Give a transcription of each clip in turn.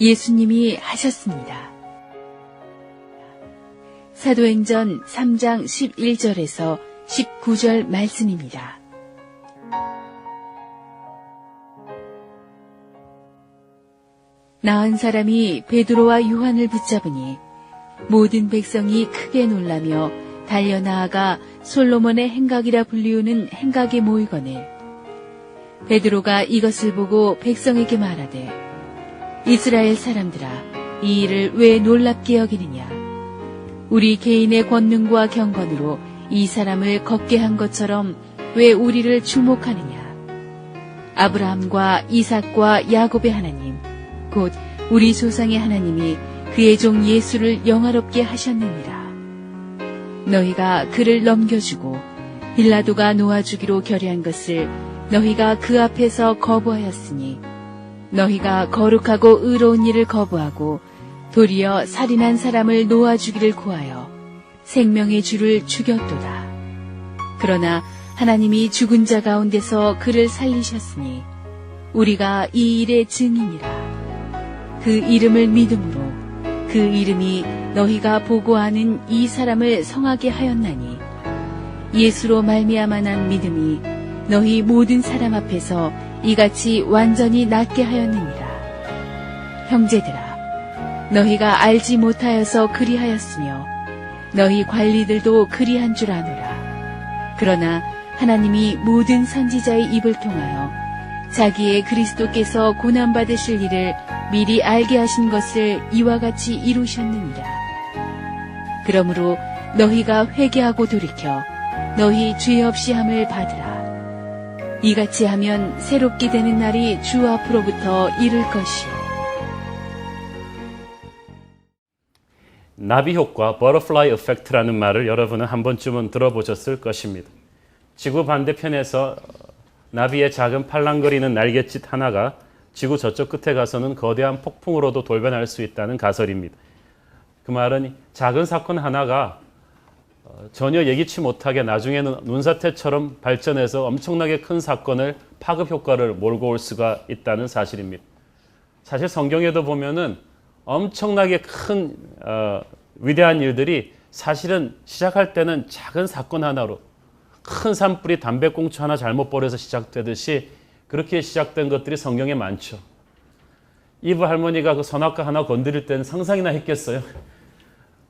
예수님이 하셨습니다. 사도행전 3장 11절에서 19절 말씀입니다. 나은 사람이 베드로와 요한을 붙잡으니 모든 백성이 크게 놀라며 달려나아가 솔로몬의 행각이라 불리우는 행각에 모이거늘 베드로가 이것을 보고 백성에게 말하되 이스라엘 사람들아 이 일을 왜 놀랍게 여기느냐 우리 개인의 권능과 경건으로 이 사람을 걷게 한 것처럼 왜 우리를 주목하느냐 아브라함과 이삭과 야곱의 하나님 곧 우리 조상의 하나님이 그의 종 예수를 영화롭게 하셨느니라. 너희가 그를 넘겨주고 빌라도가 놓아주기로 결의한 것을 너희가 그 앞에서 거부하였으니 너희가 거룩하고 의로운 일을 거부하고 도리어 살인한 사람을 놓아주기를 구하여 생명의 주를 죽였도다. 그러나 하나님이 죽은 자 가운데서 그를 살리셨으니 우리가 이 일의 증인이라. 그 이름을 믿음으로 그 이름이 너희가 보고하는 이 사람을 성하게 하였나니 예수로 말미암아 난 믿음이 너희 모든 사람 앞에서 이같이 완전히 낫게 하였느니라. 형제들아 너희가 알지 못하여서 그리하였으며 너희 관리들도 그리한 줄 아노라. 그러나 하나님이 모든 선지자의 입을 통하여 자기의 그리스도께서 고난받으실 일을 미리 알게 하신 것을 이와 같이 이루셨느니라. 그러므로 너희가 회개하고 돌이켜 너희 죄 없이 함을 받으라. 이같이 하면 새롭게 되는 날이 주 앞으로부터 이를 것이요. 나비 효과, 버터플라이 에펙트라는 말을 여러분은 한 번쯤은 들어보셨을 것입니다. 지구 반대편에서 나비의 작은 팔랑거리는 날갯짓 하나가 지구 저쪽 끝에 가서는 거대한 폭풍으로도 돌변할 수 있다는 가설입니다. 그 말은 작은 사건 하나가 전혀 예기치 못하게 나중에는 눈사태처럼 발전해서 엄청나게 큰 사건을 파급 효과를 몰고 올 수가 있다는 사실입니다. 사실 성경에도 보면은 엄청나게 큰 위대한 일들이 사실은 시작할 때는 작은 사건 하나로 큰 산불이 담배꽁초 하나 잘못 버려서 시작되듯이 그렇게 시작된 것들이 성경에 많죠. 이브 할머니가 그 선악과 하나 건드릴 때는 상상이나 했겠어요.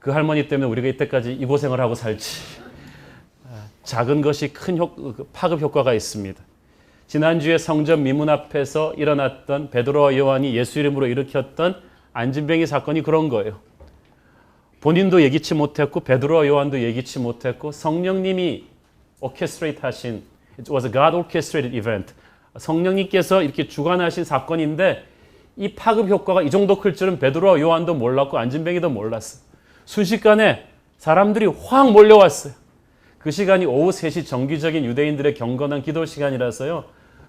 그 할머니 때문에 우리가 이때까지 이 고생을 하고 살지. 작은 것이 큰 파급 효과가 있습니다. 지난주에 성전 미문 앞에서 일어났던 베드로와 요한이 예수 이름으로 일으켰던 안진뱅이 사건이 그런 거예요. 본인도 예기치 못했고 베드로와 요한도 예기치 못했고 성령님이 orchestrate 하신 It was a God orchestrated event. 성령님께서 이렇게 주관하신 사건인데 이 파급 효과가 이 정도 클 줄은 베드로와 요한도 몰랐고 안진뱅이도 몰랐어요. 순식간에 사람들이 확 몰려왔어요. 그 시간이 오후 3시 정기적인 유대인들의 경건한 기도 시간이라서요.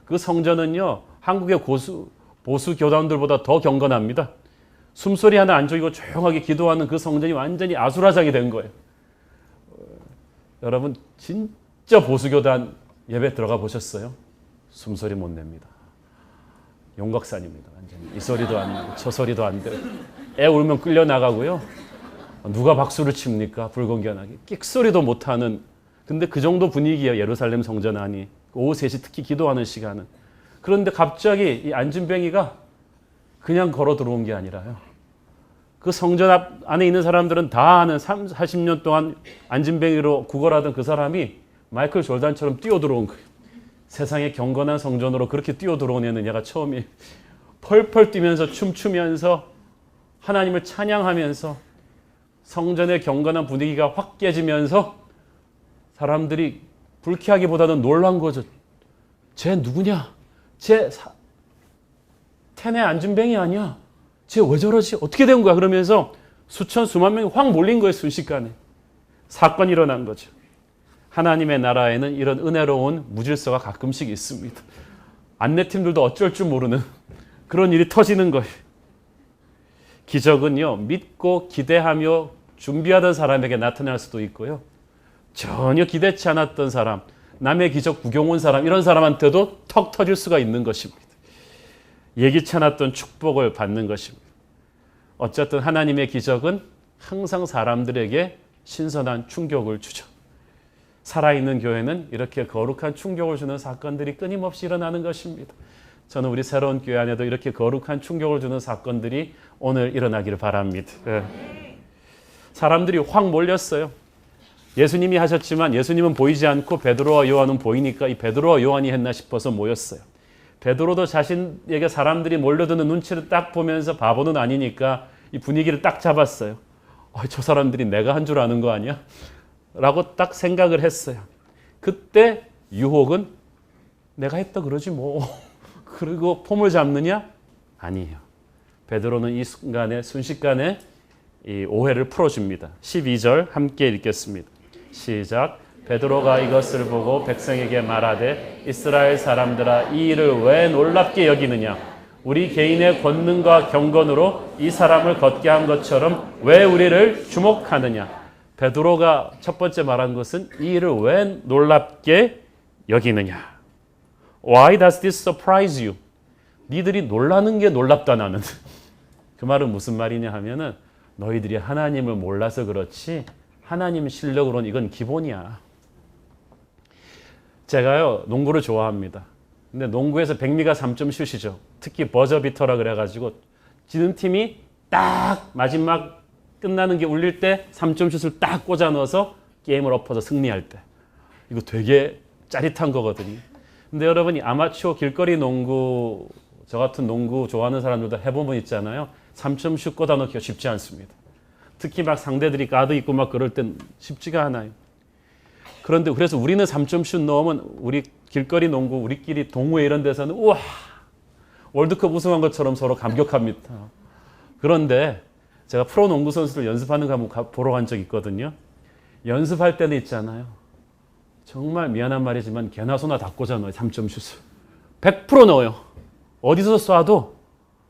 그 성전은요. 한국의 보수 교단들보다 더 경건합니다. 숨소리 하나 안 죽이고 조용하게 기도하는 그 성전이 완전히 아수라장이 된 거예요. 여러분 진짜 보수교단 예배 들어가 보셨어요? 숨소리 못 냅니다. 용각산입니다. 완전히 이 소리도 안 나고 저 소리도 안 되고 애 울면 끌려 나가고요. 누가 박수를 칩니까? 불공견하게 끽소리도 못하는. 근데 그 정도 분위기예요. 예루살렘 성전 안이 오후 3시 특히 기도하는 시간은. 그런데 갑자기 이 안진뱅이가 그냥 걸어 들어온 게 아니라요. 그 성전 안에 있는 사람들은 다 아는 40년 동안 안진뱅이로 구걸하던 그 사람이 마이클 졸단처럼 뛰어 들어온 거예요. 세상의 경건한 성전으로 그렇게 뛰어 들어온 애는 얘가 처음이에요. 펄펄 뛰면서 춤추면서 하나님을 찬양하면서 성전의 경건한 분위기가 확 깨지면서 사람들이 불쾌하기보다는 놀란 거죠. 쟤 누구냐? 쟤 테네 안진뱅이 아니야? 쟤 왜 저러지? 어떻게 된 거야? 그러면서 수천 수만 명이 확 몰린 거예요. 순식간에. 사건이 일어난 거죠. 하나님의 나라에는 이런 은혜로운 무질서가 가끔씩 있습니다. 안내팀들도 어쩔 줄 모르는 그런 일이 터지는 거예요. 기적은요, 믿고 기대하며 준비하던 사람에게 나타날 수도 있고요. 전혀 기대치 않았던 사람, 남의 기적 구경 온 사람, 이런 사람한테도 턱 터질 수가 있는 것입니다. 예기치 않았던 축복을 받는 것입니다. 어쨌든 하나님의 기적은 항상 사람들에게 신선한 충격을 주죠. 살아있는 교회는 이렇게 거룩한 충격을 주는 사건들이 끊임없이 일어나는 것입니다. 저는 우리 새로운 교회 안에도 이렇게 거룩한 충격을 주는 사건들이 오늘 일어나기를 바랍니다. 사람들이 확 몰렸어요. 예수님이 하셨지만 예수님은 보이지 않고 베드로와 요한은 보이니까 이 베드로와 요한이 했나 싶어서 모였어요. 베드로도 자신에게 사람들이 몰려드는 눈치를 딱 보면서 바보는 아니니까 이 분위기를 딱 잡았어요. 저 사람들이 내가 한 줄 아는 거 아니야? 라고 딱 생각을 했어요. 그때 유혹은 내가 했다 그러지 뭐. 그리고 폼을 잡느냐? 아니에요. 베드로는 이 순식간에 이 오해를 풀어줍니다. 12절 함께 읽겠습니다. 시작. 베드로가 이것을 보고 백성에게 말하되 이스라엘 사람들아 이 일을 왜 놀랍게 여기느냐? 우리 개인의 권능과 경건으로 이 사람을 걷게 한 것처럼 왜 우리를 주목하느냐? 베드로가 첫 번째 말한 것은 이 일을 왜 놀랍게 여기느냐? Why does this surprise you? 니들이 놀라는 게 놀랍다 나는. 그 말은 무슨 말이냐 하면은 너희들이 하나님을 몰라서 그렇지 하나님 실력으로는 이건 기본이야. 제가요 농구를 좋아합니다. 근데 농구에서 백미가 3점슛이죠. 특히 버저비터라 그래가지고 지는 팀이 딱 마지막 끝나는 게 울릴 때 3점슛을 딱 꽂아 넣어서 게임을 엎어서 승리할 때 이거 되게 짜릿한 거거든요. 근데 여러분이 아마추어 길거리 농구 저 같은 농구 좋아하는 사람들도 해보면 있잖아요. 3점슛 꽂아 넣기가 쉽지 않습니다. 특히 막 상대들이 가드 있고 막 그럴 땐 쉽지가 않아요. 그런데 그래서 우리는 3점슛 넣으면 우리 길거리 농구 우리끼리 동호회 이런 데서는 우와 월드컵 우승한 것처럼 서로 감격합니다. 그런데 제가 프로 농구 선수들 연습하는 거 한번 보러 간 적이 있거든요. 연습할 때는 있잖아요. 정말 미안한 말이지만 개나 소나 다 꽂아 넣어요. 3점슛을. 100% 넣어요. 어디서 쏴도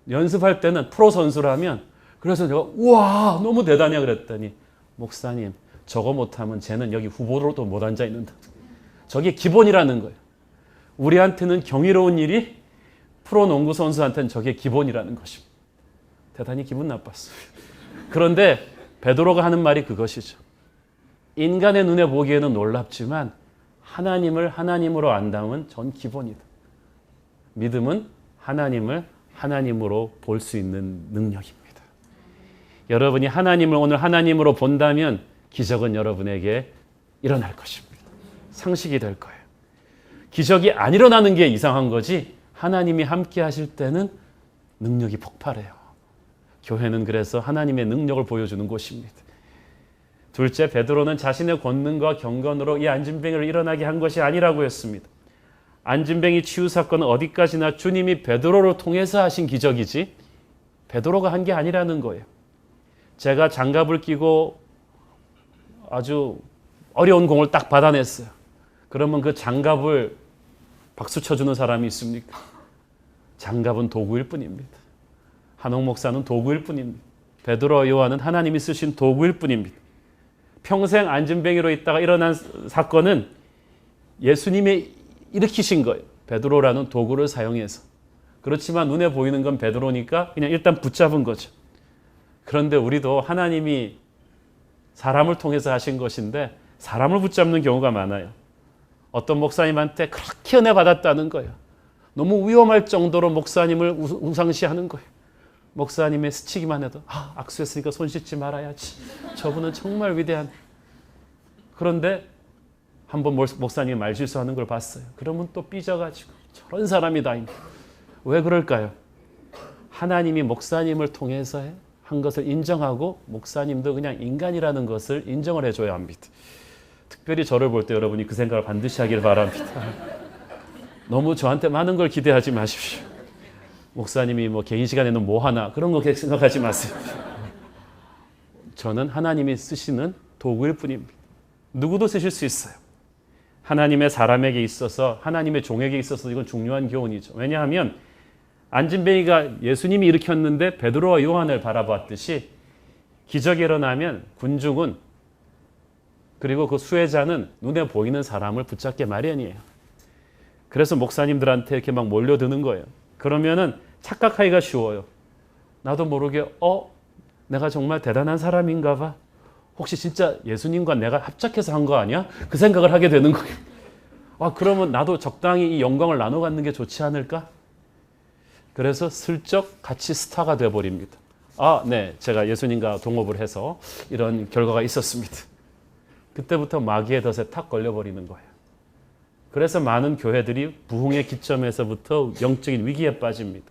연습할 때는 프로 선수라면 그래서 제가 우와 너무 대단해 그랬더니 목사님 저거 못하면 쟤는 여기 후보로도 못 앉아 있는다. 저게 기본이라는 거예요. 우리한테는 경이로운 일이 프로 농구 선수한테는 저게 기본이라는 것입니다. 대단히 기분 나빴어요. 그런데 베드로가 하는 말이 그것이죠. 인간의 눈에 보기에는 놀랍지만 하나님을 하나님으로 안다면 전 기본이다. 믿음은 하나님을 하나님으로 볼 수 있는 능력입니다. 여러분이 하나님을 오늘 하나님으로 본다면 기적은 여러분에게 일어날 것입니다. 상식이 될 거예요. 기적이 안 일어나는 게 이상한 거지 하나님이 함께 하실 때는 능력이 폭발해요. 교회는 그래서 하나님의 능력을 보여주는 곳입니다. 둘째, 베드로는 자신의 권능과 경건으로 이 안진뱅이를 일어나게 한 것이 아니라고 했습니다. 안진뱅이 치유 사건은 어디까지나 주님이 베드로를 통해서 하신 기적이지 베드로가 한 게 아니라는 거예요. 제가 장갑을 끼고 아주 어려운 공을 딱 받아냈어요. 그러면 그 장갑을 박수 쳐주는 사람이 있습니까? 장갑은 도구일 뿐입니다. 한옥 목사는 도구일 뿐입니다. 베드로와 요한은 하나님이 쓰신 도구일 뿐입니다. 평생 안진뱅이로 있다가 일어난 사건은 예수님이 일으키신 거예요. 베드로라는 도구를 사용해서. 그렇지만 눈에 보이는 건 베드로니까 그냥 일단 붙잡은 거죠. 그런데 우리도 하나님이 사람을 통해서 하신 것인데 사람을 붙잡는 경우가 많아요. 어떤 목사님한테 그렇게 은혜 받았다는 거예요. 너무 위험할 정도로 목사님을 우상시하는 거예요. 목사님의 스치기만 해도 악수했으니까 손 씻지 말아야지. 저분은 정말 위대한. 그런데 한번 목사님이 말실수하는 걸 봤어요. 그러면 또 삐져가지고 저런 사람이다. 왜 그럴까요? 하나님이 목사님을 통해서 한 것을 인정하고 목사님도 그냥 인간이라는 것을 인정을 해줘야 합니다. 특별히 저를 볼 때 여러분이 그 생각을 반드시 하길 바랍니다. 너무 저한테 많은 걸 기대하지 마십시오. 목사님이 뭐 개인 시간에는 뭐 하나 그런 거 생각하지 마세요. 저는 하나님이 쓰시는 도구일 뿐입니다. 누구도 쓰실 수 있어요. 하나님의 사람에게 있어서 하나님의 종에게 있어서 이건 중요한 교훈이죠. 왜냐하면 안진뱅이가 예수님이 일으켰는데 베드로와 요한을 바라봤듯이 기적이 일어나면 군중은 그리고 그 수혜자는 눈에 보이는 사람을 붙잡게 마련이에요. 그래서 목사님들한테 이렇게 막 몰려드는 거예요. 그러면은 착각하기가 쉬워요. 나도 모르게 내가 정말 대단한 사람인가 봐. 혹시 진짜 예수님과 내가 합작해서 한 거 아니야? 그 생각을 하게 되는 거예요. 그러면 나도 적당히 이 영광을 나눠 갖는 게 좋지 않을까? 그래서 슬쩍 같이 스타가 돼버립니다. 네, 제가 예수님과 동업을 해서 이런 결과가 있었습니다. 그때부터 마귀의 덫에 탁 걸려버리는 거예요. 그래서 많은 교회들이 부흥의 기점에서부터 영적인 위기에 빠집니다.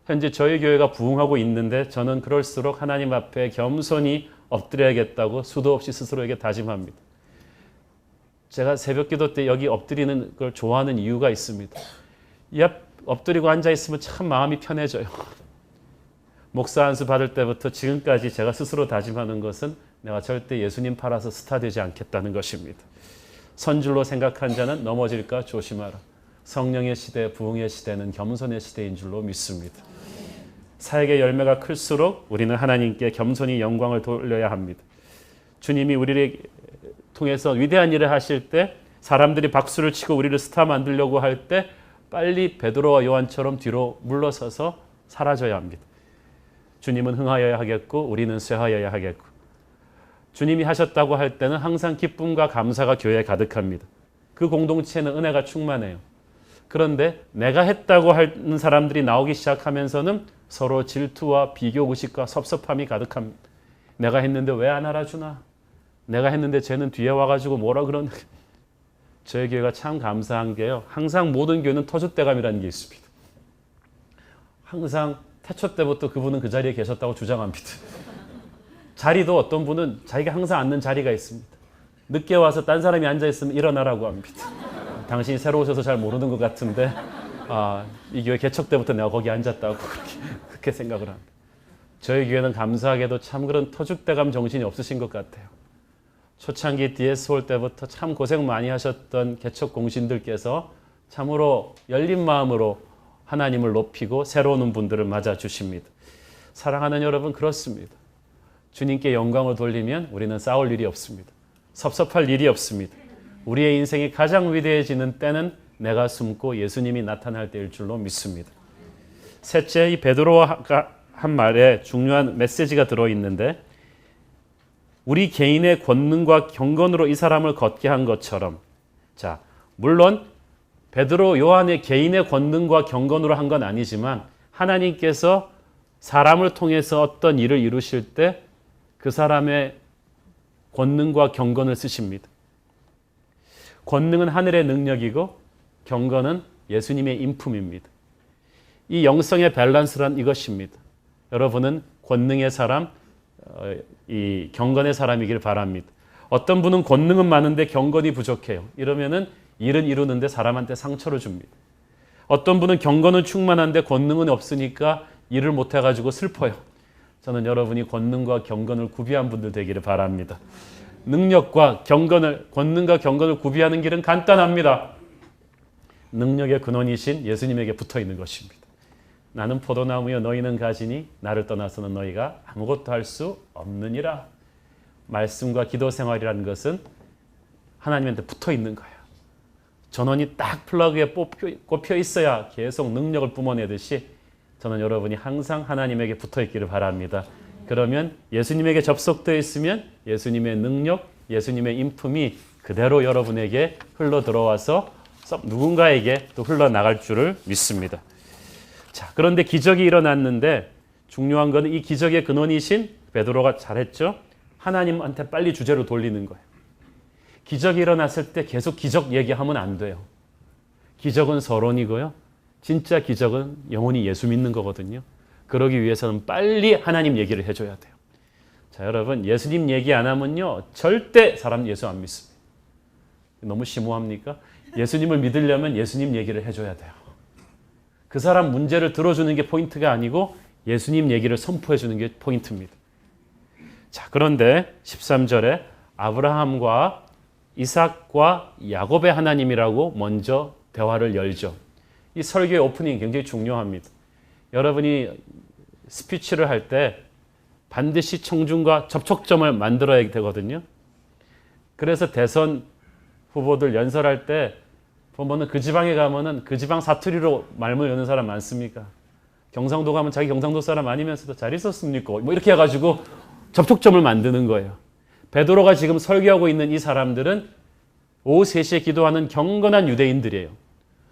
현재 저희 교회가 부흥하고 있는데 저는 그럴수록 하나님 앞에 겸손히 엎드려야겠다고 수도 없이 스스로에게 다짐합니다. 제가 새벽 기도 때 여기 엎드리는 걸 좋아하는 이유가 있습니다. 이 앞 엎드리고 앉아있으면 참 마음이 편해져요. 목사 안수 받을 때부터 지금까지 제가 스스로 다짐하는 것은 내가 절대 예수님 팔아서 스타 되지 않겠다는 것입니다. 선줄로 생각한 자는 넘어질까 조심하라. 성령의 시대, 부흥의 시대는 겸손의 시대인 줄로 믿습니다. 사역의 열매가 클수록 우리는 하나님께 겸손히 영광을 돌려야 합니다. 주님이 우리를 통해서 위대한 일을 하실 때 사람들이 박수를 치고 우리를 스타 만들려고 할 때 빨리 베드로와 요한처럼 뒤로 물러서서 사라져야 합니다. 주님은 흥하여야 하겠고 우리는 쇠하여야 하겠고 주님이 하셨다고 할 때는 항상 기쁨과 감사가 교회에 가득합니다. 그 공동체는 은혜가 충만해요. 그런데 내가 했다고 하는 사람들이 나오기 시작하면서는 서로 질투와 비교의식과 섭섭함이 가득합니다. 내가 했는데 왜 안 알아주나? 내가 했는데 쟤는 뒤에 와가지고 뭐라 그러나? 저희 교회가 참 감사한 게요. 항상 모든 교회는 터줏대감이라는 게 있습니다. 항상 태초 때부터 그분은 그 자리에 계셨다고 주장합니다. 자리도 어떤 분은 자기가 항상 앉는 자리가 있습니다. 늦게 와서 딴 사람이 앉아있으면 일어나라고 합니다. 당신이 새로 오셔서 잘 모르는 것 같은데 이 교회 개척 때부터 내가 거기 앉았다고 그렇게 생각을 합니다. 저희 교회는 감사하게도 참 그런 터줏대감 정신이 없으신 것 같아요. 초창기 DS 올 때부터 참 고생 많이 하셨던 개척 공신들께서 참으로 열린 마음으로 하나님을 높이고 새로 오는 분들을 맞아주십니다. 사랑하는 여러분, 그렇습니다. 주님께 영광을 돌리면 우리는 싸울 일이 없습니다. 섭섭할 일이 없습니다. 우리의 인생이 가장 위대해지는 때는 내가 숨고 예수님이 나타날 때일 줄로 믿습니다. 셋째, 이 베드로가 한 말에 중요한 메시지가 들어있는데 우리 개인의 권능과 경건으로 이 사람을 걷게 한 것처럼 물론 베드로, 요한의 개인의 권능과 경건으로 한 건 아니지만 하나님께서 사람을 통해서 어떤 일을 이루실 때 그 사람의 권능과 경건을 쓰십니다. 권능은 하늘의 능력이고 경건은 예수님의 인품입니다. 이 영성의 밸런스란 이것입니다. 여러분은 권능의 사람, 이 경건의 사람이길 바랍니다. 어떤 분은 권능은 많은데 경건이 부족해요. 이러면은 일은 이루는데 사람한테 상처를 줍니다. 어떤 분은 경건은 충만한데 권능은 없으니까 일을 못해가지고 슬퍼요. 저는 여러분이 권능과 경건을 구비한 분들 되기를 바랍니다. 능력과 경건을, 권능과 경건을 구비하는 길은 간단합니다. 능력의 근원이신 예수님에게 붙어 있는 것입니다. 나는 포도나무여 너희는 가지니 나를 떠나서는 너희가 아무것도 할 수 없느니라. 말씀과 기도 생활이라는 것은 하나님한테 붙어 있는 거예요. 전원이 딱 플러그에 꼽혀 있어야 계속 능력을 뿜어내듯이 저는 여러분이 항상 하나님에게 붙어 있기를 바랍니다. 그러면 예수님에게 접속되어 있으면 예수님의 능력, 예수님의 인품이 그대로 여러분에게 흘러 들어와서 누군가에게 또 흘러나갈 줄을 믿습니다. 그런데 기적이 일어났는데 중요한 것은 이 기적의 근원이신 베드로가 잘했죠. 하나님한테 빨리 주제로 돌리는 거예요. 기적이 일어났을 때 계속 기적 얘기하면 안 돼요. 기적은 서론이고요. 진짜 기적은 영원히 예수 믿는 거거든요. 그러기 위해서는 빨리 하나님 얘기를 해줘야 돼요. 여러분, 예수님 얘기 안 하면요 절대 사람 예수 안 믿습니다. 너무 심오합니까? 예수님을 믿으려면 예수님 얘기를 해줘야 돼요. 그 사람 문제를 들어주는 게 포인트가 아니고 예수님 얘기를 선포해 주는 게 포인트입니다. 그런데 13절에 아브라함과 이삭과 야곱의 하나님이라고 먼저 대화를 열죠. 이 설교의 오프닝이 굉장히 중요합니다. 여러분이 스피치를 할 때 반드시 청중과 접촉점을 만들어야 되거든요. 그래서 대선 후보들 연설할 때 보면은 그 지방에 가면은 그 지방 사투리로 말문 여는 사람 많습니까? 경상도 가면 자기 경상도 사람 아니면서도 잘 있었습니까? 뭐 이렇게 해가지고 접촉점을 만드는 거예요. 베드로가 지금 설교하고 있는 이 사람들은 오후 3시에 기도하는 경건한 유대인들이에요.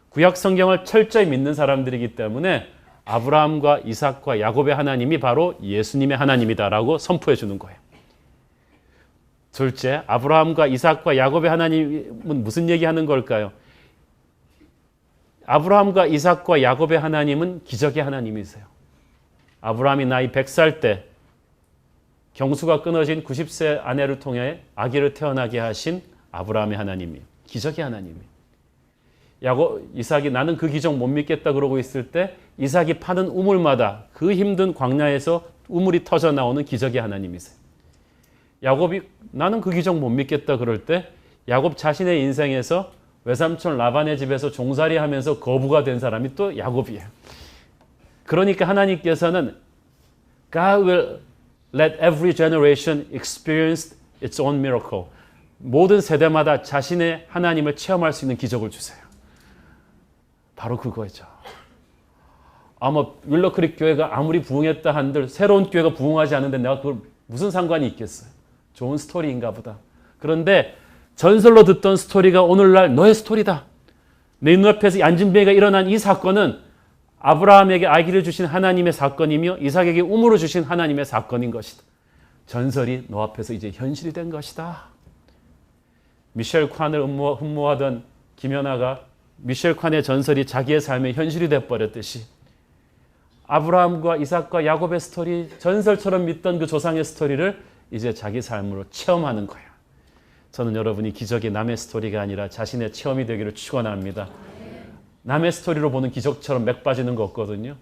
구약 성경을 철저히 믿는 사람들이기 때문에 아브라함과 이삭과 야곱의 하나님이 바로 예수님의 하나님이다라고 선포해 주는 거예요. 둘째, 아브라함과 이삭과 야곱의 하나님은 무슨 얘기하는 걸까요? 아브라함과 이삭과 야곱의 하나님은 기적의 하나님이세요. 아브라함이 나이 100살 때 경수가 끊어진 90세 아내를 통해 아기를 태어나게 하신 아브라함의 하나님이에요. 기적의 하나님이에요. 이삭이 나는 그 기적 못 믿겠다 그러고 있을 때 이삭이 파는 우물마다 그 힘든 광야에서 우물이 터져 나오는 기적의 하나님이세요. 야곱이 나는 그 기적 못 믿겠다 그럴 때 야곱 자신의 인생에서 외삼촌 라반의 집에서 종살이 하면서 거부가 된 사람이 또 야곱이에요. 그러니까 하나님께서는 God will let every generation experience its own miracle. 모든 세대마다 자신의 하나님을 체험할 수 있는 기적을 주세요. 바로 그거죠. 아마 윌러크릭 교회가 아무리 부흥했다 한들 새로운 교회가 부흥하지 않는데 내가 그걸 무슨 상관이 있겠어요. 좋은 스토리인가 보다. 그런데 전설로 듣던 스토리가 오늘날 너의 스토리다. 내 눈앞에서 안진뱅이가 일어난 이 사건은 아브라함에게 아기를 주신 하나님의 사건이며 이삭에게 우물을 주신 하나님의 사건인 것이다. 전설이 너 앞에서 이제 현실이 된 것이다. 미셸 칸을 흠모하던 김연아가 미셸 칸의 전설이 자기의 삶의 현실이 되어버렸듯이 아브라함과 이삭과 야곱의 스토리, 전설처럼 믿던 그 조상의 스토리를 이제 자기 삶으로 체험하는 거예요. 저는 여러분이 기적이 남의 스토리가 아니라 자신의 체험이 되기를 축원합니다. 남의 스토리로 보는 기적처럼 맥 빠지는 거 없거든요.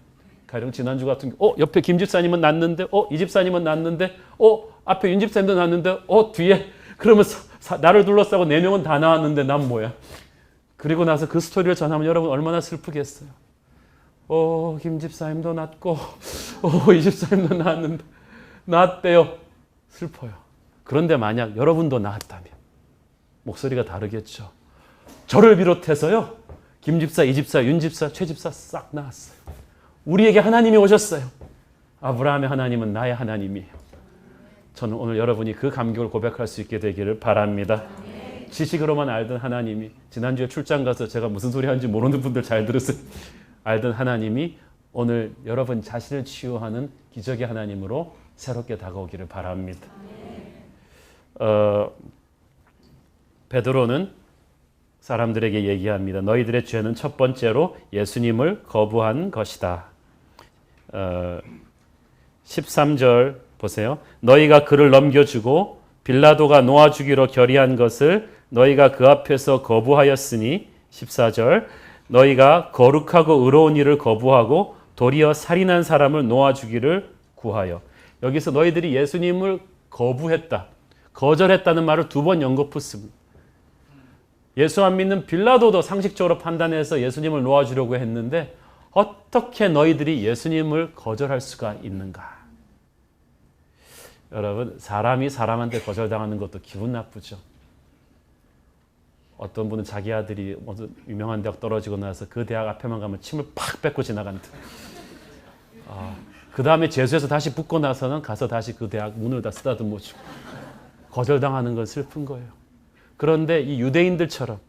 가령 지난주 같은 경우 옆에 김 집사님은 났는데 이 집사님은 났는데 앞에 윤 집사님도 났는데 뒤에 그러면 나를 둘러싸고 4명은 다 나왔는데 난 뭐야. 그리고 나서 그 스토리를 전하면 여러분 얼마나 슬프겠어요. 김 집사님도 났고 이 집사님도 났는데 났대요. 슬퍼요. 그런데 만약 여러분도 나았다면 목소리가 다르겠죠. 저를 비롯해서요. 김 집사, 이 집사, 윤 집사, 최 집사 싹 나왔어요. 우리에게 하나님이 오셨어요. 아브라함의 하나님은 나의 하나님이에요. 저는 오늘 여러분이 그 감격을 고백할 수 있게 되기를 바랍니다. 지식으로만 알던 하나님이 지난주에 출장 가서 제가 무슨 소리 하는지 모르는 분들 잘 들으세요. 알던 하나님이 오늘 여러분 자신을 치유하는 기적의 하나님으로 새롭게 다가오기를 바랍니다. 베드로는 사람들에게 얘기합니다. 너희들의 죄는 첫 번째로 예수님을 거부한 것이다. 13절 보세요. 너희가 그를 넘겨주고 빌라도가 놓아주기로 결의한 것을 너희가 그 앞에서 거부하였으니 14절 너희가 거룩하고 의로운 일을 거부하고 도리어 살인한 사람을 놓아주기를 구하여. 여기서 너희들이 예수님을 거부했다. 거절했다는 말을 2번 연거푸습니다. 예수 안 믿는 빌라도도 상식적으로 판단해서 예수님을 놓아주려고 했는데 어떻게 너희들이 예수님을 거절할 수가 있는가? 여러분, 사람이 사람한테 거절당하는 것도 기분 나쁘죠. 어떤 분은 자기 아들이 유명한 대학 떨어지고 나서 그 대학 앞에만 가면 침을 팍 뱉고 지나간다. 그 다음에 재수해서 다시 붙고 나서는 가서 다시 그 대학 문을 다 쓰다듬어 주고. 거절당하는 건 슬픈 거예요. 그런데 이 유대인들처럼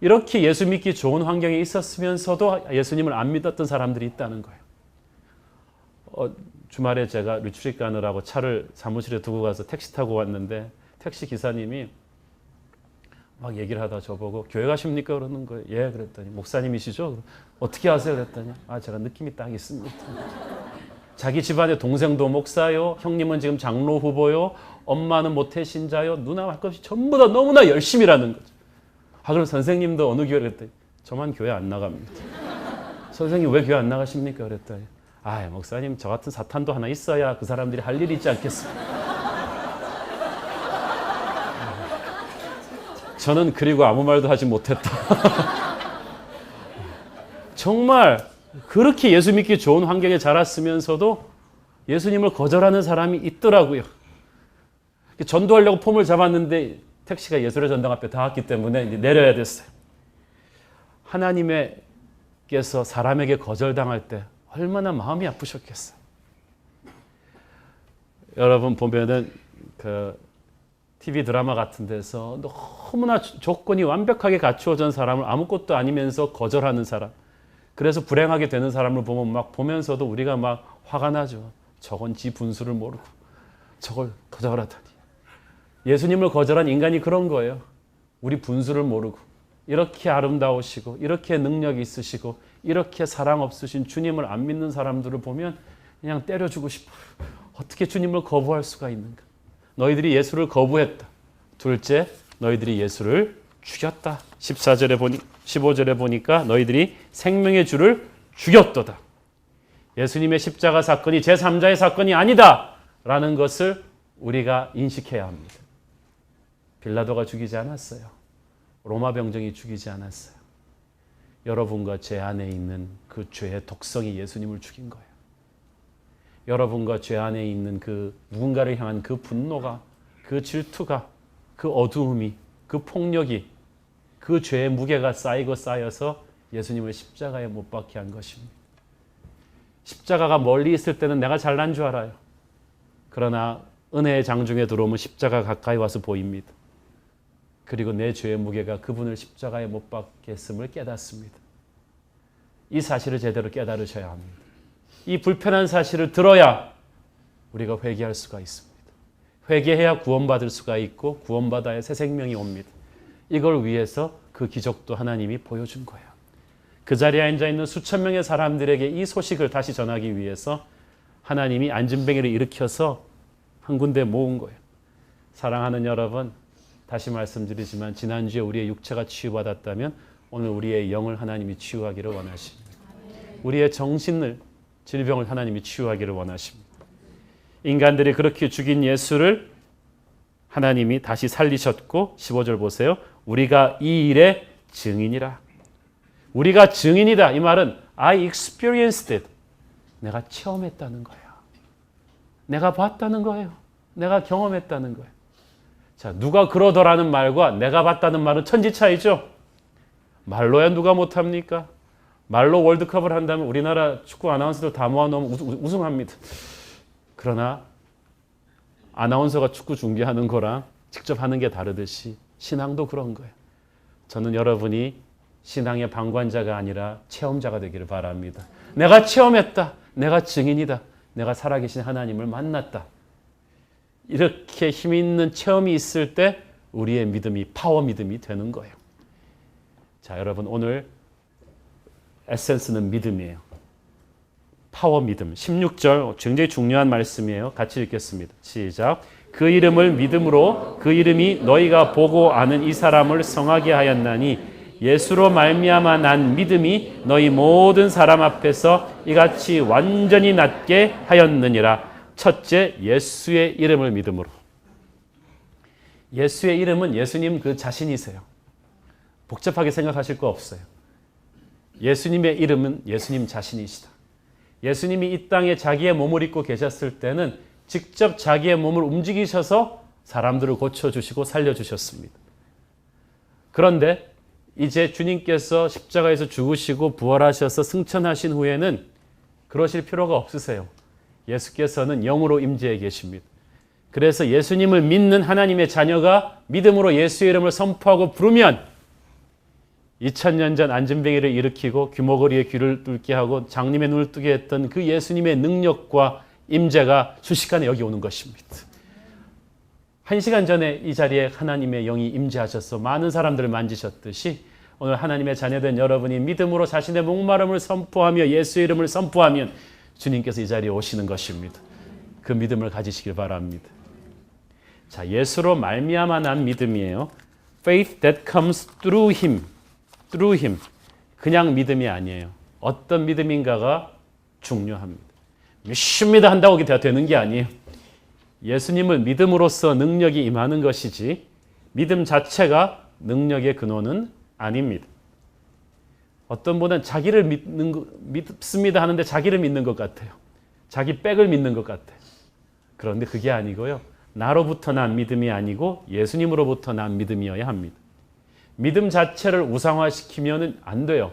이렇게 예수 믿기 좋은 환경에 있었으면서도 예수님을 안 믿었던 사람들이 있다는 거예요. 주말에 제가 리트릿 가느라고 차를 사무실에 두고 가서 택시 타고 왔는데 택시 기사님이 막 얘기를 하다 저보고 교회 가십니까? 그러는 거예요. 예, 그랬더니 목사님이시죠? 어떻게 아세요? 그랬더니 제가 느낌이 딱 있습니다. 자기 집안의 동생도 목사요, 형님은 지금 장로 후보요, 엄마는 모태신자요, 누나 할 것 없이 전부 다 너무나 열심히라는 거죠. 그럼 선생님도 어느 교회? 그랬더니 저만 교회 안 나갑니다. 선생님 왜 교회 안 나가십니까? 그랬더니 목사님 저 같은 사탄도 하나 있어야 그 사람들이 할 일이 있지 않겠습니까? 저는 그리고 아무 말도 하지 못했다. 정말 그렇게 예수 믿기 좋은 환경에 자랐으면서도 예수님을 거절하는 사람이 있더라고요. 전도하려고 폼을 잡았는데 택시가 예술의 전당 앞에 닿았기 때문에 이제 내려야 됐어요. 하나님께서 사람에게 거절당할 때 얼마나 마음이 아프셨겠어요. 여러분 보면은 그 TV 드라마 같은 데서 너무나 조건이 완벽하게 갖추어진 사람을 아무것도 아니면서 거절하는 사람, 그래서 불행하게 되는 사람을 보면 막 보면서도 우리가 막 화가 나죠. 저건 지 분수를 모르고 저걸 거절하다니. 예수님을 거절한 인간이 그런 거예요. 우리 분수를 모르고 이렇게 아름다우시고 이렇게 능력이 있으시고 이렇게 사랑 없으신 주님을 안 믿는 사람들을 보면 그냥 때려주고 싶어요. 어떻게 주님을 거부할 수가 있는가? 너희들이 예수를 거부했다. 둘째, 너희들이 예수를 죽였다. 14절에 15절에 보니까 너희들이 생명의 주를 죽였도다. 예수님의 십자가 사건이 제3자의 사건이 아니다 라는 것을 우리가 인식해야 합니다. 빌라도가 죽이지 않았어요. 로마 병정이 죽이지 않았어요. 여러분과 제 안에 있는 그 죄의 독성이 예수님을 죽인 거예요. 여러분과 죄 안에 있는 그 누군가를 향한 그 분노가, 그 질투가, 그 어두움이, 그 폭력이, 그 죄의 무게가 쌓이고 쌓여서 예수님을 십자가에 못 박게 한 것입니다. 십자가가 멀리 있을 때는 내가 잘난 줄 알아요. 그러나 은혜의 장중에 들어오면 십자가 가까이 와서 보입니다. 그리고 내 죄의 무게가 그분을 십자가에 못 박게 했음을 깨닫습니다. 이 사실을 제대로 깨달으셔야 합니다. 이 불편한 사실을 들어야 우리가 회개할 수가 있습니다. 회개해야 구원받을 수가 있고 구원받아야 새 생명이 옵니다. 이걸 위해서 그 기적도 하나님이 보여준 거예요. 그 자리에 앉아있는 수천 명의 사람들에게 이 소식을 다시 전하기 위해서 하나님이 안진뱅이를 일으켜서 한 군데 모은 거예요. 사랑하는 여러분, 다시 말씀드리지만 지난주에 우리의 육체가 치유받았다면 오늘 우리의 영을 하나님이 치유하기를 원하십니다. 우리의 정신을, 질병을 하나님이 치유하기를 원하십니다. 인간들이 그렇게 죽인 예수를 하나님이 다시 살리셨고 15절 보세요. 우리가 이 일의 증인이라. 우리가 증인이다. 이 말은 I experienced it. 내가 체험했다는 거예요. 내가 봤다는 거예요. 내가 경험했다는 거예요. 자, 누가 그러더라는 말과 내가 봤다는 말은 천지 차이죠. 말로야 누가 못합니까? 말로 월드컵을 한다면 우리나라 축구 아나운서들 다 모아놓으면 우승합니다. 그러나 아나운서가 축구 중계하는 거랑 직접 하는 게 다르듯이 신앙도 그런 거예요. 저는 여러분이 신앙의 방관자가 아니라 체험자가 되기를 바랍니다. 내가 체험했다. 내가 증인이다. 내가 살아계신 하나님을 만났다. 이렇게 힘 있는 체험이 있을 때 우리의 믿음이 파워 믿음이 되는 거예요. 자, 여러분 오늘 에센스는 믿음이에요. 파워 믿음. 16절 굉장히 중요한 말씀이에요. 같이 읽겠습니다. 시작. 그 이름을 믿음으로 그 이름이 너희가 보고 아는 이 사람을 성하게 하였나니 예수로 말미암아 난 믿음이 너희 모든 사람 앞에서 이같이 완전히 낫게 하였느니라. 첫째, 예수의 이름을 믿음으로. 예수의 이름은 예수님 그 자신이세요. 복잡하게 생각하실 거 없어요. 예수님의 이름은 예수님 자신이시다. 예수님이 이 땅에 자기의 몸을 입고 계셨을 때는 직접 자기의 몸을 움직이셔서 사람들을 고쳐주시고 살려주셨습니다. 그런데 이제 주님께서 십자가에서 죽으시고 부활하셔서 승천하신 후에는 그러실 필요가 없으세요. 예수께서는 영으로 임재해 계십니다. 그래서 예수님을 믿는 하나님의 자녀가 믿음으로 예수의 이름을 선포하고 부르면 2000년 전 안진뱅이를 일으키고 귀머거리의 귀를 뚫게 하고 장님의 눈을 뜨게 했던 그 예수님의 능력과 임재가 순식간에 여기 오는 것입니다. 1시간 전에 이 자리에 하나님의 영이 임재하셔서 많은 사람들을 만지셨듯이 오늘 하나님의 자녀된 여러분이 믿음으로 자신의 목마름을 선포하며 예수의 이름을 선포하면 주님께서 이 자리에 오시는 것입니다. 그 믿음을 가지시길 바랍니다. 자, 예수로 말미암아 난 믿음이에요. Faith that comes through him. through him. 그냥 믿음이 아니에요. 어떤 믿음인가가 중요합니다. 믿습니다 한다고 되는 게 아니에요. 예수님을 믿음으로써 능력이 임하는 것이지 믿음 자체가 능력의 근원은 아닙니다. 어떤 분은 자기를 믿습니다 하는데 자기를 믿는 것 같아요. 자기 백을 믿는 것 같아요. 그런데 그게 아니고요. 나로부터 난 믿음이 아니고 예수님으로부터 난 믿음이어야 합니다. 믿음 자체를 우상화시키면 안 돼요.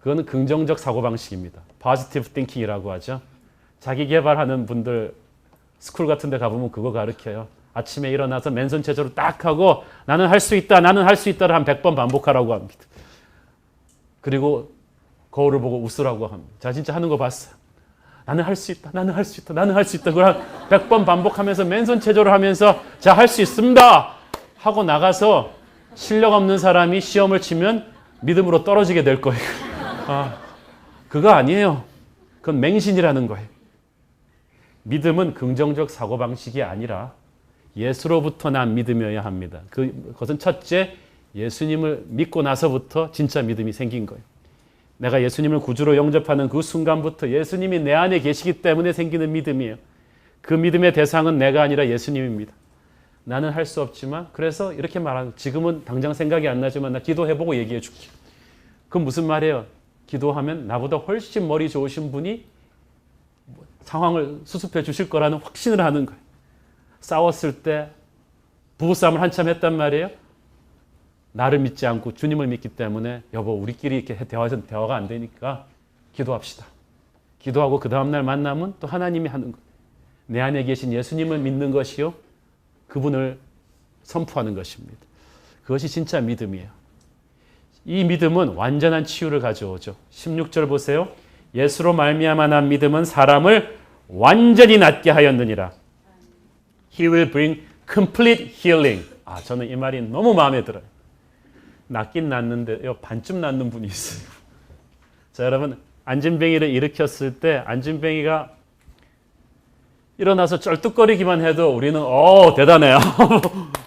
그거는 긍정적 사고방식입니다. positive thinking이라고 하죠. 자기 개발하는 분들 스쿨 같은 데 가보면 그거 가르쳐요. 아침에 일어나서 맨손 체조를 딱 하고 나는 할 수 있다, 나는 할 수 있다를 한 100번 반복하라고 합니다. 그리고 거울을 보고 웃으라고 합니다. 자, 진짜 하는 거 봤어요. 나는 할 수 있다, 나는 할 수 있다, 나는 할 수 있다. 그걸 한 100번 반복하면서 맨손 체조를 하면서 자, 할 수 있습니다 하고 나가서 실력 없는 사람이 시험을 치면 믿음으로 떨어지게 될 거예요. 그거 아니에요. 그건 맹신이라는 거예요. 믿음은 긍정적 사고방식이 아니라 예수로부터 난 믿음이어야 합니다. 그것은 첫째, 예수님을 믿고 나서부터 진짜 믿음이 생긴 거예요. 내가 예수님을 구주로 영접하는 그 순간부터 예수님이 내 안에 계시기 때문에 생기는 믿음이에요. 그 믿음의 대상은 내가 아니라 예수님입니다. 나는 할 수 없지만, 그래서 이렇게 말하는, 지금은 당장 생각이 안 나지만 나 기도해보고 얘기해 줄게. 그건 무슨 말이에요? 기도하면 나보다 훨씬 머리 좋으신 분이 상황을 수습해 주실 거라는 확신을 하는 거예요. 싸웠을 때 부부싸움을 한참 했단 말이에요. 나를 믿지 않고 주님을 믿기 때문에 여보 우리끼리 이렇게 대화해서 대화가 안 되니까 기도합시다. 기도하고 그 다음날 만나면 또 하나님이 하는 거예요. 내 안에 계신 예수님을 믿는 것이요 그분을 선포하는 것입니다. 그것이 진짜 믿음이에요. 이 믿음은 완전한 치유를 가져오죠. 16절 보세요. 예수로 말미암아 난 믿음은 사람을 완전히 낫게 하였느니라. He will bring complete healing. 저는 이 말이 너무 마음에 들어요. 낫긴 낫는데요. 반쯤 낫는 분이 있어요. 자, 여러분 안진뱅이를 일으켰을 때 안진뱅이가 일어나서 쩔뚝거리기만 해도 우리는 대단해요.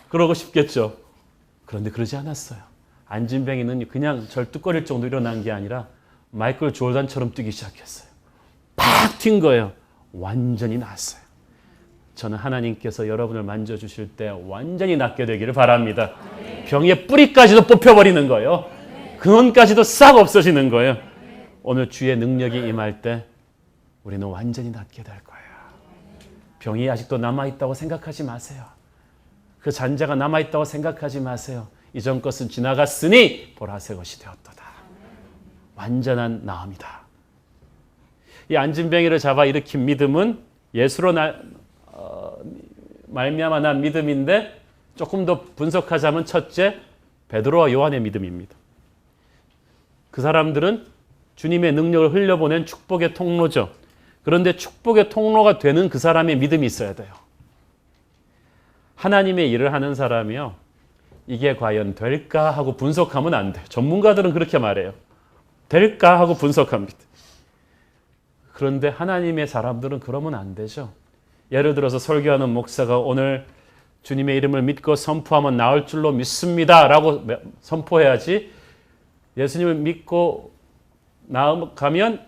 그러고 싶겠죠. 그런데 그러지 않았어요. 안진뱅이는 그냥 절뚝거릴 정도 일어난 게 아니라 마이클 조던처럼 뛰기 시작했어요. 팍 튄 거예요. 완전히 낫어요. 저는 하나님께서 여러분을 만져주실 때 완전히 낫게 되기를 바랍니다. 병의 뿌리까지도 뽑혀버리는 거예요. 근원까지도 싹 없어지는 거예요. 오늘 주의 능력이 임할 때 우리는 완전히 낫게 될 거예요. 병이 아직도 남아있다고 생각하지 마세요. 그 잔자가 남아있다고 생각하지 마세요. 이전 것은 지나갔으니 보라새 것이 되었도다. 완전한 나음이다. 이 안진뱅이를 잡아 일으킨 믿음은 예수로 말미암아 난 믿음인데 조금 더 분석하자면 첫째, 베드로와 요한의 믿음입니다. 그 사람들은 주님의 능력을 흘려보낸 축복의 통로죠. 그런데 축복의 통로가 되는 그 사람의 믿음이 있어야 돼요. 하나님의 일을 하는 사람이요. 이게 과연 될까 하고 분석하면 안 돼요. 전문가들은 그렇게 말해요. 될까 하고 분석합니다. 그런데 하나님의 사람들은 그러면 안 되죠. 예를 들어서 설교하는 목사가 오늘 주님의 이름을 믿고 선포하면 나을 줄로 믿습니다 라고 선포해야지 예수님을 믿고 나아가면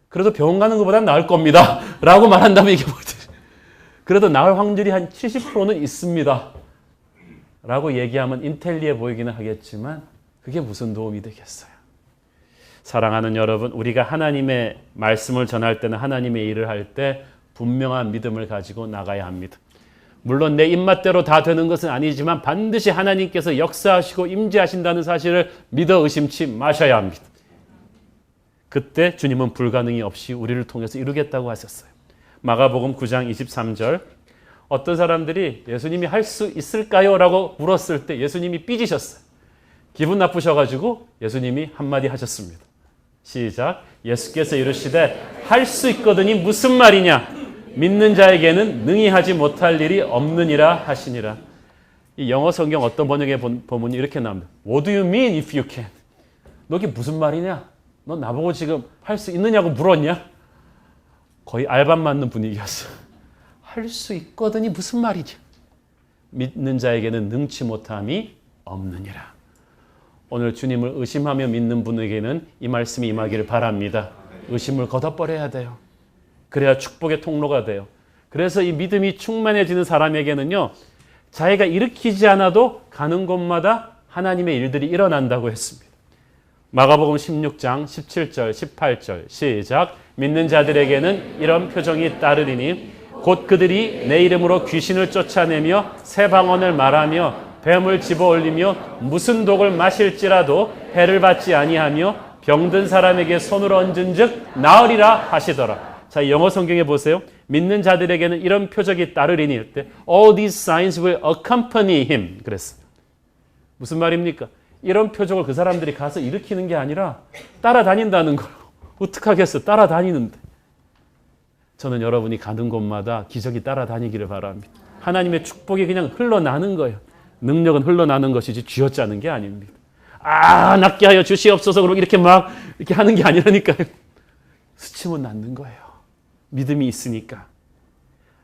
그래도 병원 가는 것보다 나을 겁니다 라고 말한다면 이게 뭐지? 그래도 나을 확률이 한 70%는 있습니다 라고 얘기하면 인텔리해 보이기는 하겠지만 그게 무슨 도움이 되겠어요? 사랑하는 여러분, 우리가 하나님의 말씀을 전할 때는 하나님의 일을 할 때 분명한 믿음을 가지고 나가야 합니다. 물론 내 입맛대로 다 되는 것은 아니지만 반드시 하나님께서 역사하시고 임재하신다는 사실을 믿어 의심치 마셔야 합니다. 그때 주님은 불가능이 없이 우리를 통해서 이루겠다고 하셨어요. 마가복음 9장 23절 어떤 사람들이 예수님이 할 수 있을까요? 라고 물었을 때 예수님이 삐지셨어요. 기분 나쁘셔가지고 예수님이 한마디 하셨습니다. 시작. 예수께서 이르시되 할 수 있거든이 무슨 말이냐? 믿는 자에게는 능히 하지 못할 일이 없느니라 하시니라. 이 영어 성경 어떤 번역에 보면 이렇게 나옵니다. What do you mean if you can? 너 이게 무슨 말이냐? 너 나보고 지금 할 수 있느냐고 물었냐? 거의 알밤 맞는 분위기였어. 할 수 있거든이 무슨 말이냐? 믿는 자에게는 능치 못함이 없느니라. 오늘 주님을 의심하며 믿는 분에게는 이 말씀이 임하기를 바랍니다. 의심을 걷어버려야 돼요. 그래야 축복의 통로가 돼요. 그래서 이 믿음이 충만해지는 사람에게는요. 자기가 일으키지 않아도 가는 곳마다 하나님의 일들이 일어난다고 했습니다. 마가복음 16장 17절 18절 시작. 믿는 자들에게는 이런 표정이 따르리니 곧 그들이 내 이름으로 귀신을 쫓아내며 새 방언을 말하며 뱀을 집어올리며 무슨 독을 마실지라도 해를 받지 아니하며 병든 사람에게 손을 얹은 즉 나으리라 하시더라. 자, 영어 성경에 보세요. 믿는 자들에게는 이런 표적이 따르리니 할 때 all these signs will accompany him 그랬어. 무슨 말입니까? 이런 표적을 그 사람들이 가서 일으키는 게 아니라 따라다닌다는 거예요. 어떡하겠어? 따라다니는데. 저는 여러분이 가는 곳마다 기적이 따라다니기를 바랍니다. 하나님의 축복이 그냥 흘러나는 거예요. 능력은 흘러나는 것이지 쥐어짜는 게 아닙니다. 낫게 하여 주시옵소서 그러고 이렇게 막 이렇게 하는 게 아니라니까요. 스치면 낫는 거예요. 믿음이 있으니까.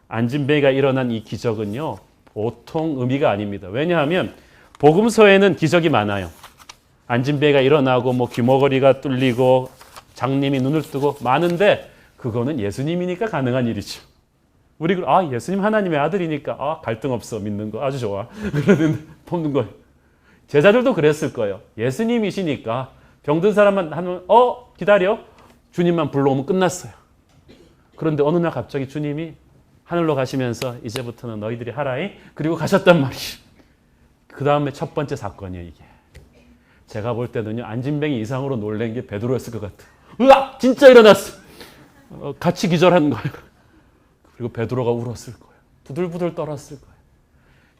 안진뱅이가 일어난 이 기적은요, 보통 의미가 아닙니다. 왜냐하면 복음서에는 기적이 많아요. 안진뱅이가 일어나고 뭐 귀머거리가 뚫리고 장님이 눈을 뜨고 많은데 그거는 예수님이니까 가능한 일이죠. 우리 예수님 하나님의 아들이니까 갈등 없어 믿는 거 아주 좋아. 그러는데 뽑는 거예요. 제자들도 그랬을 거예요. 예수님이시니까 병든 사람만 하면 기다려. 주님만 불러오면 끝났어요. 그런데 어느 날 갑자기 주님이 하늘로 가시면서 이제부터는 너희들이 하라이. 그리고 가셨단 말이에요. 그 다음에 첫 번째 사건이에요, 이게. 제가 볼 때는요, 안진뱅이 이상으로 놀란 게 베드로였을 것 같아요. 으악! 진짜 일어났어. 같이 기절한 거예요. 그리고 베드로가 울었을 거예요. 부들부들 떨었을 거예요.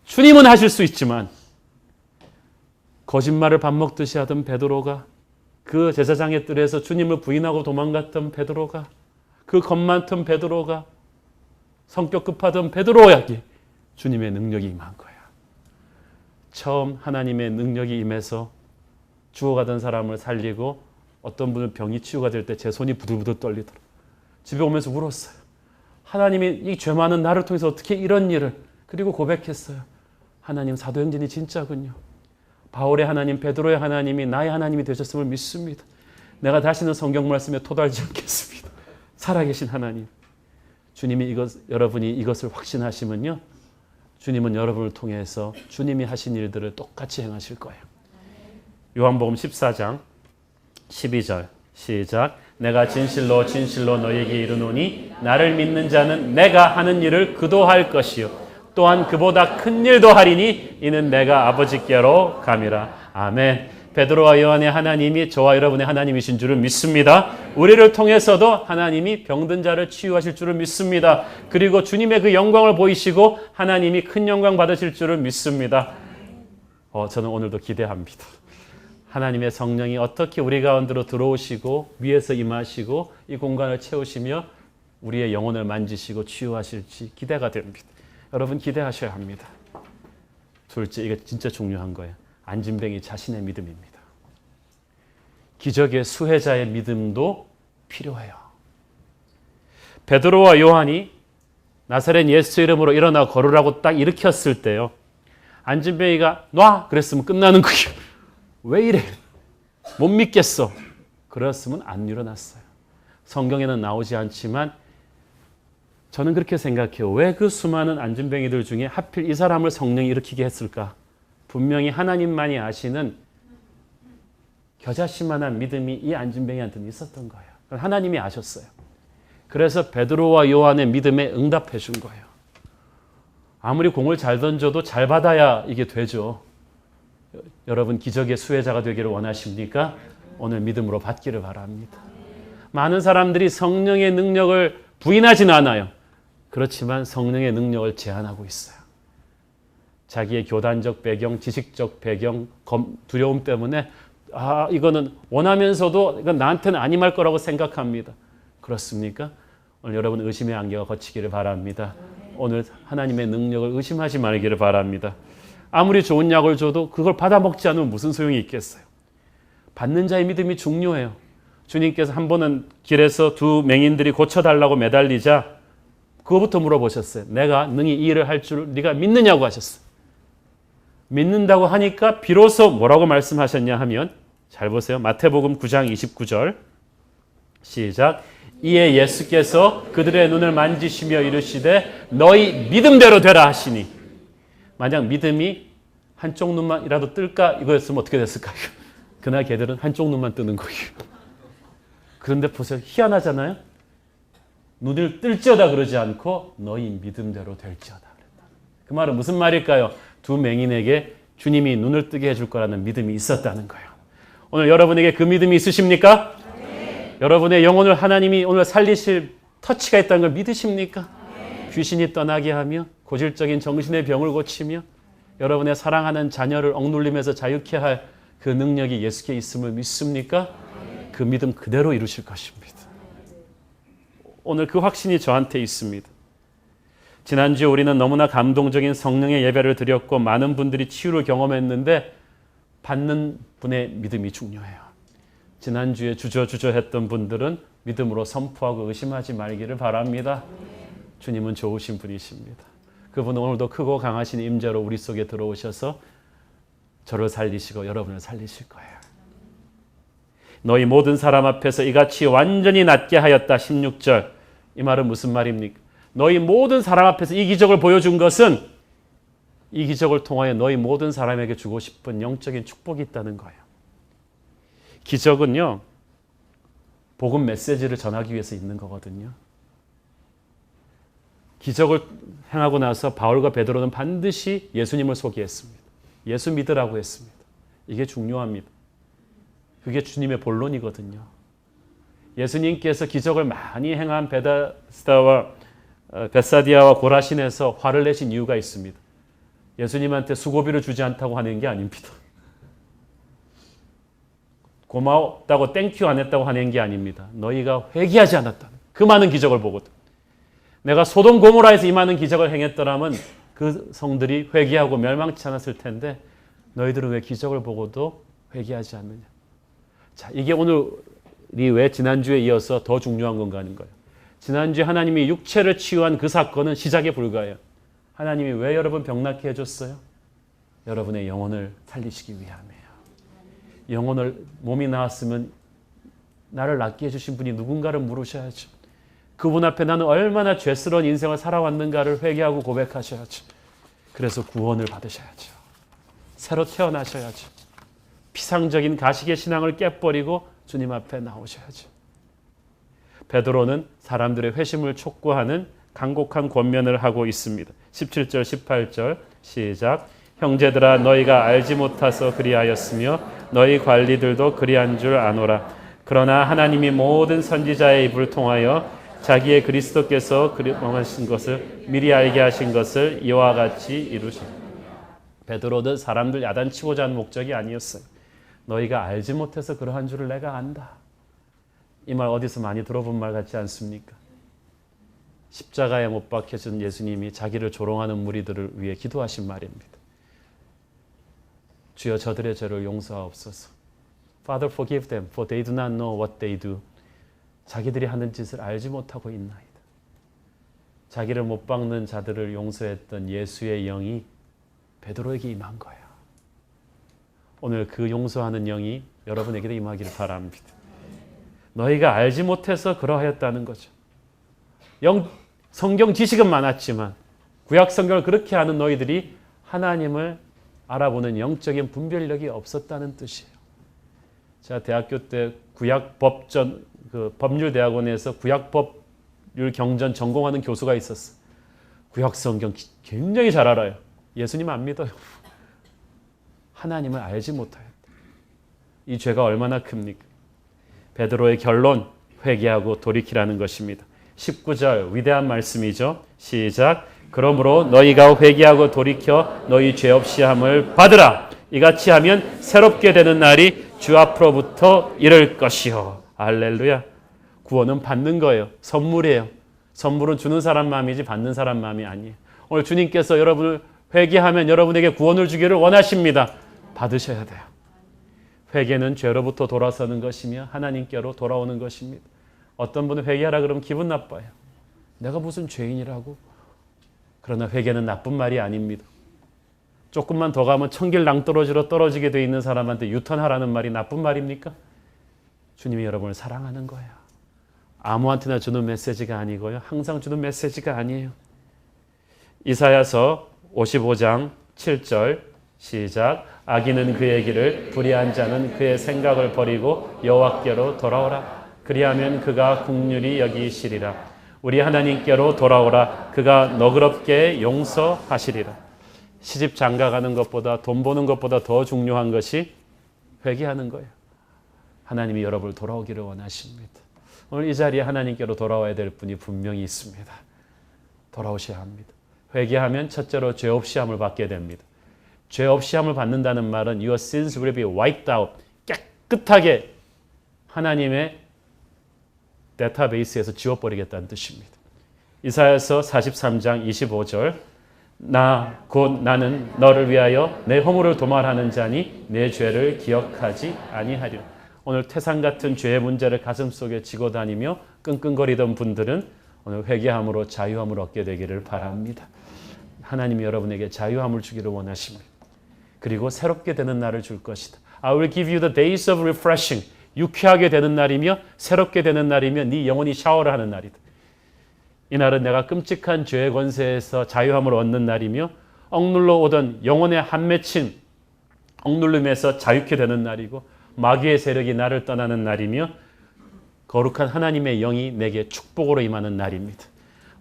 주님은 하실 수 있지만 거짓말을 밥 먹듯이 하던 베드로가, 그 제사장의 뜰에서 주님을 부인하고 도망갔던 베드로가, 그 겁 많던 베드로가, 성격 급하던 베드로에게 주님의 능력이 임한 거야. 처음 하나님의 능력이 임해서 죽어가던 사람을 살리고 어떤 분은 병이 치유가 될 때 제 손이 부들부들 떨리더라. 집에 오면서 울었어요. 하나님이 이 죄 많은 나를 통해서 어떻게 이런 일을, 그리고 고백했어요. 하나님 사도행전이 진짜군요. 바울의 하나님, 베드로의 하나님이 나의 하나님이 되셨음을 믿습니다. 내가 다시는 성경 말씀에 토달지 않겠습니다. 살아계신 하나님. 주님이 여러분이 이것을 확신하시면요, 주님은 여러분을 통해서 주님이 하신 일들을 똑같이 행하실 거예요. 요한복음 14장 12절 시작. 내가 진실로 진실로 너에게 이르노니 나를 믿는 자는 내가 하는 일을 그도 할 것이요 또한 그보다 큰 일도 하리니 이는 내가 아버지께로 감이라. 아멘. 베드로와 요한의 하나님이 저와 여러분의 하나님이신 줄을 믿습니다. 우리를 통해서도 하나님이 병든 자를 치유하실 줄을 믿습니다. 그리고 주님의 그 영광을 보이시고 하나님이 큰 영광 받으실 줄을 믿습니다. 저는 오늘도 기대합니다. 하나님의 성령이 어떻게 우리 가운데로 들어오시고 위에서 임하시고 이 공간을 채우시며 우리의 영혼을 만지시고 치유하실지 기대가 됩니다. 여러분 기대하셔야 합니다. 둘째, 이게 진짜 중요한 거예요. 안진뱅이 자신의 믿음입니다. 기적의 수혜자의 믿음도 필요해요. 베드로와 요한이 나사렛 예수 이름으로 일어나 걸으라고 딱 일으켰을 때요, 안진뱅이가 놔! 그랬으면 끝나는 거예요. 왜 이래? 못 믿겠어. 그랬으면 안 일어났어요. 성경에는 나오지 않지만 저는 그렇게 생각해요. 왜 그 수많은 안진뱅이들 중에 하필 이 사람을 성령이 일으키게 했을까? 분명히 하나님만이 아시는 겨자씨만한 믿음이 이 안진뱅이한테는 있었던 거예요. 하나님이 아셨어요. 그래서 베드로와 요한의 믿음에 응답해 준 거예요. 아무리 공을 잘 던져도 잘 받아야 이게 되죠. 여러분 기적의 수혜자가 되기를 원하십니까? 오늘 믿음으로 받기를 바랍니다. 많은 사람들이 성령의 능력을 부인하지는 않아요. 그렇지만 성령의 능력을 제한하고 있어요. 자기의 교단적 배경, 지식적 배경, 두려움 때문에 이거는 원하면서도 이건 나한테는 안 임할 거라고 생각합니다. 그렇습니까? 오늘 여러분 의심의 안개가 거치기를 바랍니다. 오늘 하나님의 능력을 의심하지 말기를 바랍니다. 아무리 좋은 약을 줘도 그걸 받아먹지 않으면 무슨 소용이 있겠어요. 받는 자의 믿음이 중요해요. 주님께서 한 번은 길에서 두 맹인들이 고쳐달라고 매달리자 그거부터 물어보셨어요. 내가 능히 이 일을 할 줄 네가 믿느냐고 하셨어요. 믿는다고 하니까 비로소 뭐라고 말씀하셨냐 하면, 잘 보세요. 마태복음 9장 29절 시작. 이에 예수께서 그들의 눈을 만지시며 이르시되 너희 믿음대로 되라 하시니. 만약 믿음이 한쪽 눈만이라도 뜰까 이거였으면 어떻게 됐을까요? 그날 걔들은 한쪽 눈만 뜨는 거예요. 그런데 보세요. 희한하잖아요. 눈을 뜰지어다 그러지 않고 너희 믿음대로 될지어다 그랬다. 그 말은 무슨 말일까요? 두 맹인에게 주님이 눈을 뜨게 해줄 거라는 믿음이 있었다는 거예요. 오늘 여러분에게 그 믿음이 있으십니까? 네. 여러분의 영혼을 하나님이 오늘 살리실 터치가 있다는 걸 믿으십니까? 네. 귀신이 떠나게 하며 고질적인 정신의 병을 고치며 여러분의 사랑하는 자녀를 억눌림에서 자유케 할 그 능력이 예수께 있음을 믿습니까? 네. 그 믿음 그대로 이루실 것입니다. 오늘 그 확신이 저한테 있습니다. 지난주에 우리는 너무나 감동적인 성령의 예배를 드렸고 많은 분들이 치유를 경험했는데 받는 분의 믿음이 중요해요. 지난주에 주저주저했던 분들은 믿음으로 선포하고 의심하지 말기를 바랍니다. 주님은 좋으신 분이십니다. 그분은 오늘도 크고 강하신 임재로 우리 속에 들어오셔서 저를 살리시고 여러분을 살리실 거예요. 너희 모든 사람 앞에서 이같이 완전히 낫게 하였다. 16절. 이 말은 무슨 말입니까? 너희 모든 사람 앞에서 이 기적을 보여준 것은 이 기적을 통하여 너희 모든 사람에게 주고 싶은 영적인 축복이 있다는 거예요. 기적은요, 복음 메시지를 전하기 위해서 있는 거거든요. 기적을 행하고 나서 바울과 베드로는 반드시 예수님을 소개했습니다. 예수 믿으라고 했습니다. 이게 중요합니다. 그게 주님의 본론이거든요. 예수님께서 기적을 많이 행한 베사디아와 고라신에서 화를 내신 이유가 있습니다. 예수님한테 수고비를 주지 않다고 하는 게 아닙니다. 고마웠다고 땡큐 안 했다고 하는 게 아닙니다. 너희가 회개하지 않았다. 그 많은 기적을 보거든. 내가 소돔 고모라에서 이 많은 기적을 행했더라면 그 성들이 회개하고 멸망치 않았을 텐데 너희들은 왜 기적을 보고도 회개하지 않느냐. 자, 이게 오늘이 왜 지난주에 이어서 더 중요한 건가 하는 거예요. 지난주에 하나님이 육체를 치유한 그 사건은 시작에 불과해요. 하나님이 왜 여러분 병낫게 해줬어요? 여러분의 영혼을 살리시기 위함이에요. 영혼을 몸이 나았으면 나를 낫게 해주신 분이 누군가를 물으셔야죠. 그분 앞에 나는 얼마나 죄스러운 인생을 살아왔는가를 회개하고 고백하셔야죠. 그래서 구원을 받으셔야죠. 새로 태어나셔야죠. 피상적인 가식의 신앙을 깨버리고 주님 앞에 나오셔야죠. 베드로는 사람들의 회심을 촉구하는 간곡한 권면을 하고 있습니다. 17절, 18절 시작. 형제들아 너희가 알지 못하서 그리하였으며 너희 관리들도 그리한 줄 아노라. 그러나 하나님이 모든 선지자의 입을 통하여 자기의 그리스도께서 그리하신 것을 미리 알게 하신 것을 이와 같이 이루시니. 베드로는 사람들 야단치고자 하는 목적이 아니었어요. 너희가 알지 못해서 그러한 줄을 내가 안다. 이 말 어디서 많이 들어본 말 같지 않습니까? 십자가에 못 박혀진 예수님이 자기를 조롱하는 무리들을 위해 기도하신 말입니다. 주여 저들의 죄를 용서하옵소서. Father, forgive them, for they do not know what they do. 자기들이 하는 짓을 알지 못하고 있나이다. 자기를 못 박는 자들을 용서했던 예수의 영이 베드로에게 임한 거예요. 오늘 그 용서하는 영이 여러분에게도 임하기를 바랍니다. 너희가 알지 못해서 그러하였다는 거죠. 성경 지식은 많았지만 구약 성경을 그렇게 아는 너희들이 하나님을 알아보는 영적인 분별력이 없었다는 뜻이에요. 제가 대학교 때 법률대학원에서 구약법률 경전 전공하는 교수가 있었어요. 구약 성경 굉장히 잘 알아요. 예수님 안 믿어요. 하나님을 알지 못하였다. 이 죄가 얼마나 큽니까? 베드로의 결론, 회개하고 돌이키라는 것입니다. 19절 위대한 말씀이죠. 시작. 그러므로 너희가 회개하고 돌이켜 너희 죄 없이 함을 받으라. 이같이 하면 새롭게 되는 날이 주 앞으로부터 이를 것이요. 할렐루야. 구원은 받는 거예요. 선물이에요. 선물은 주는 사람 마음이지 받는 사람 마음이 아니에요. 오늘 주님께서 여러분을 회개하면 여러분에게 구원을 주기를 원하십니다. 받으셔야 돼요. 회개는 죄로부터 돌아서는 것이며 하나님께로 돌아오는 것입니다. 어떤 분은 회개하라 그러면 기분 나빠요. 내가 무슨 죄인이라고? 그러나 회개는 나쁜 말이 아닙니다. 조금만 더 가면 천길 낭떠러지로 떨어지게 돼 있는 사람한테 유턴하라는 말이 나쁜 말입니까? 주님이 여러분을 사랑하는 거예요. 아무한테나 주는 메시지가 아니고요. 항상 주는 메시지가 아니에요. 이사야서 55장 7절 시작. 악인은 그의 길을 불의한 자는 그의 생각을 버리고 여호와께로 돌아오라. 그리하면 그가 긍휼히 여기시리라. 우리 하나님께로 돌아오라. 그가 너그럽게 용서하시리라. 시집 장가가는 것보다 돈 버는 것보다 더 중요한 것이 회개하는 거예요. 하나님이 여러분을 돌아오기를 원하십니다. 오늘 이 자리에 하나님께로 돌아와야 될 분이 분명히 있습니다. 돌아오셔야 합니다. 회개하면 첫째로 죄 없이 함을 받게 됩니다. 죄 없이 함을 받는다는 말은 your sins will be wiped out. 깨끗하게 하나님의 데이터베이스에서 지워버리겠다는 뜻입니다. 이사야서 43장 25절 나 곧 나는 너를 위하여 내 허물을 도말하는 자니 내 죄를 기억하지 아니하리라. 오늘 태산 같은 죄의 문제를 가슴속에 지고 다니며 끙끙거리던 분들은 오늘 회개함으로 자유함을 얻게 되기를 바랍니다. 하나님이 여러분에게 자유함을 주기를 원하십니다. 그리고 새롭게 되는 날을 줄 것이다. I will give you the days of refreshing. 유쾌하게 되는 날이며 새롭게 되는 날이며 네 영혼이 샤워를 하는 날이다. 이 날은 내가 끔찍한 죄의 권세에서 자유함을 얻는 날이며 억눌러 오던 영혼의 한 맺힌 억눌림에서 자유케 되는 날이고 마귀의 세력이 나를 떠나는 날이며 거룩한 하나님의 영이 내게 축복으로 임하는 날입니다.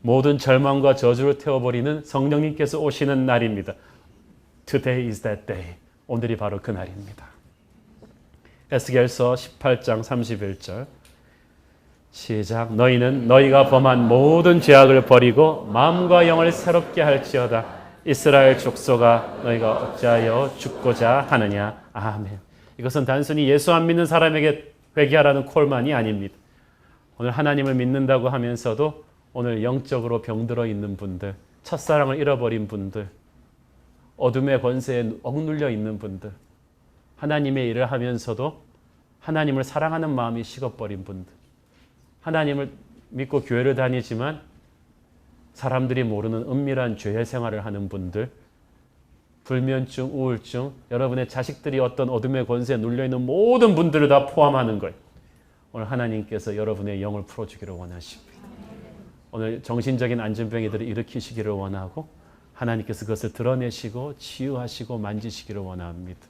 모든 절망과 저주를 태워버리는 성령님께서 오시는 날입니다. Today is that day. 오늘이 바로 그 날입니다. 에스겔서 18장 31절 시작 너희는 너희가 범한 모든 죄악을 버리고 마음과 영을 새롭게 할지어다. 이스라엘 족속아 너희가 어찌하여 죽고자 하느냐. 아멘. 이것은 단순히 예수 안 믿는 사람에게 회개하라는 콜만이 아닙니다. 오늘 하나님을 믿는다고 하면서도 오늘 영적으로 병들어 있는 분들, 첫사랑을 잃어버린 분들, 어둠의 권세에 억눌려 있는 분들, 하나님의 일을 하면서도 하나님을 사랑하는 마음이 식어버린 분들, 하나님을 믿고 교회를 다니지만 사람들이 모르는 은밀한 죄의 생활을 하는 분들, 불면증, 우울증, 여러분의 자식들이 어떤 어둠의 권세에 눌려있는 모든 분들을 다 포함하는 거예요. 오늘 하나님께서 여러분의 영을 풀어주기를 원하십니다. 오늘 정신적인 안전병이들을 일으키시기를 원하고 하나님께서 그것을 드러내시고 치유하시고 만지시기를 원합니다.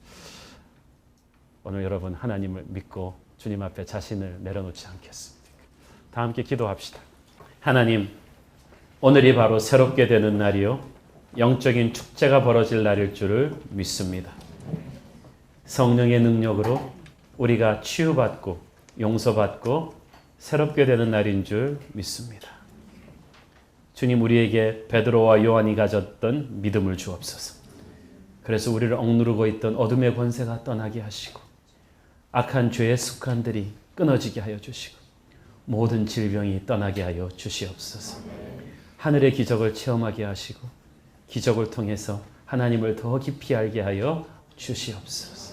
오늘 여러분 하나님을 믿고 주님 앞에 자신을 내려놓지 않겠습니까? 다 함께 기도합시다. 하나님, 오늘이 바로 새롭게 되는 날이요 영적인 축제가 벌어질 날일 줄을 믿습니다. 성령의 능력으로 우리가 치유받고 용서받고 새롭게 되는 날인 줄 믿습니다. 주님, 우리에게 베드로와 요한이 가졌던 믿음을 주옵소서. 그래서 우리를 억누르고 있던 어둠의 권세가 떠나게 하시고 악한 죄의 습관들이 끊어지게 하여 주시고 모든 질병이 떠나게 하여 주시옵소서. 하늘의 기적을 체험하게 하시고 기적을 통해서 하나님을 더 깊이 알게 하여 주시옵소서.